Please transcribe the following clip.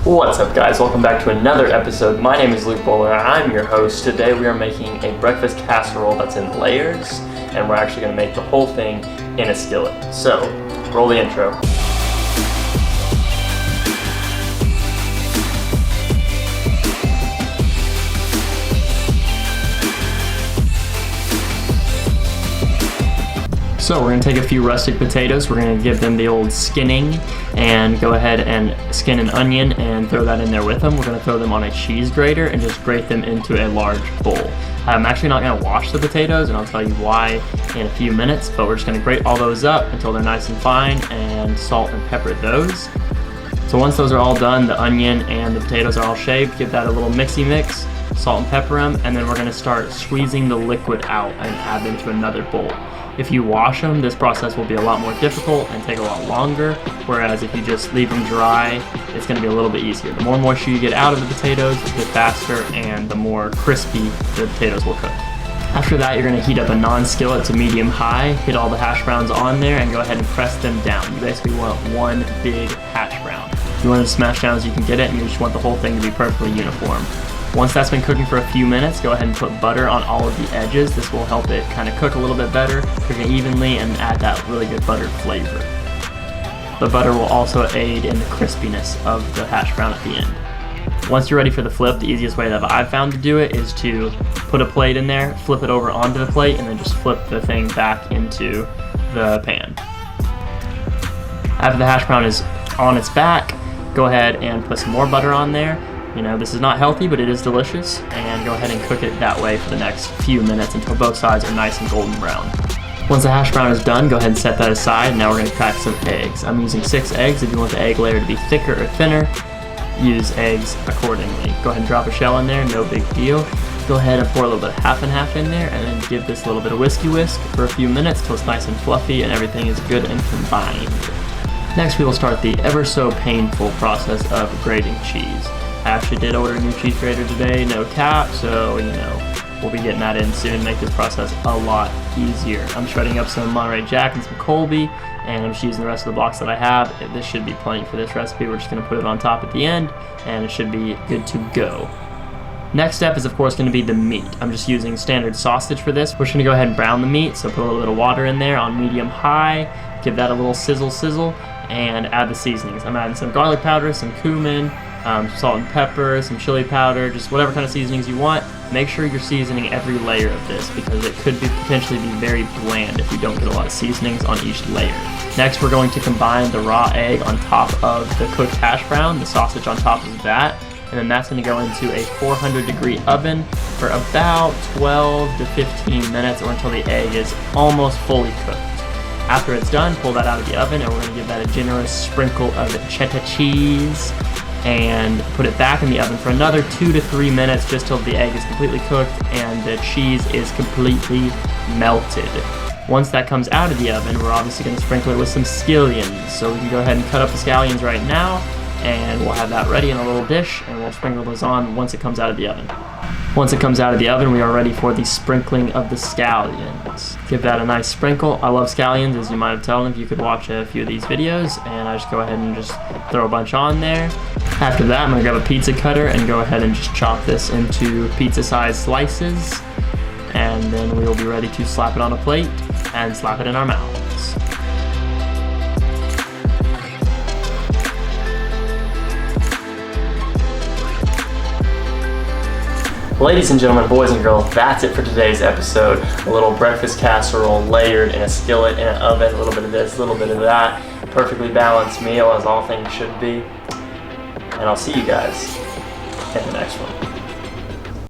What's up, guys? Welcome back to another episode. My name is Luke Bowler. I'm your host. Today we are making a breakfast casserole that's in layers, and we're actually going to make the whole thing in a skillet. So, roll the intro. So we're going to take a few rustic potatoes, we're going to give them the old skinning, and go ahead and skin an onion and throw that in there with them. We're going to throw them on a cheese grater and just grate them into a large bowl. I'm actually not going to wash the potatoes, and I'll tell you why in a few minutes, but we're just going to grate all those up until they're nice and fine and salt and pepper those. So once those are all done, the onion and the potatoes are all shaved, give that a little mixy mix, salt and pepper them, and then we're going to start squeezing the liquid out and add them to another bowl. If you wash them, this process will be a lot more difficult and take a lot longer, whereas if you just leave them dry, it's going to be a little bit easier. The more moisture you get out of the potatoes, the faster and the more crispy the potatoes will cook. After that, you're going to heat up a non-skillet to medium-high, hit all the hash browns on there, and go ahead and press them down. You basically want one big hash brown. You want it to smash down as you can get it, and you just want the whole thing to be perfectly uniform. Once that's been cooking for a few minutes, go ahead and put butter on all of the edges. This will help it kind of cook a little bit better, cook it evenly, and add that really good buttered flavor. The butter will also aid in the crispiness of the hash brown at the end. Once you're ready for the flip, the easiest way that I've found to do it is to put a plate in there, flip it over onto the plate, and then just flip the thing back into the pan. After the hash brown is on its back, go ahead and put some more butter on there. You know, this is not healthy, but it is delicious, and go ahead and cook it that way for the next few minutes until both sides are nice and golden brown. Once the hash brown is done, go ahead and set that aside. Now we're going to crack some eggs. I'm using 6 eggs. If you want the egg layer to be thicker or thinner, use eggs accordingly. Go ahead and drop a shell in there, no big deal. Go ahead and pour a little bit of half and half in there, and then give this a little bit of whisk for a few minutes till it's nice and fluffy and everything is good and combined. Next, we will start the ever so painful process of grating cheese. I actually did order a new cheese grater today, no cap, so we'll be getting that in soon, make this process a lot easier. I'm shredding up some Monterey Jack and some Colby, and I'm just using the rest of the box that I have. This should be plenty for this recipe. We're just going to put it on top at the end, and it should be good to go. Next step is, of course, going to be the meat. I'm just using standard sausage for this. We're just going to go ahead and brown the meat, so put a little bit of water in there on medium-high, give that a little sizzle, and add the seasonings. I'm adding some garlic powder, some cumin, salt and pepper, some chili powder, just whatever kind of seasonings you want. Make sure you're seasoning every layer of this because it could potentially be very bland if you don't get a lot of seasonings on each layer. Next, we're going to combine the raw egg on top of the cooked hash brown, the sausage on top of that, and then that's going to go into a 400-degree oven for about 12 to 15 minutes or until the egg is almost fully cooked. After it's done, pull that out of the oven, and we're going to give that a generous sprinkle of cheddar cheese and put it back in the oven for another 2 to 3 minutes just till the egg is completely cooked and the cheese is completely melted. Once that comes out of the oven, we're obviously going to sprinkle it with some scallions. So we can go ahead and cut up the scallions right now, and we'll have that ready in a little dish, and we'll sprinkle those on once it comes out of the oven. Once it comes out of the oven, we are ready for the sprinkling of the scallions. Give that a nice sprinkle. I love scallions, as you might have told if you could watch a few of these videos, and I just go ahead and just throw a bunch on there. After that, I'm going to grab a pizza cutter and go ahead and just chop this into pizza-sized slices, and then we will be ready to slap it on a plate and slap it in our mouths. Ladies and gentlemen, boys and girls, that's it for today's episode. A little breakfast casserole layered in a skillet, in an oven, a little bit of this, a little bit of that. Perfectly balanced meal, as all things should be. And I'll see you guys in the next one.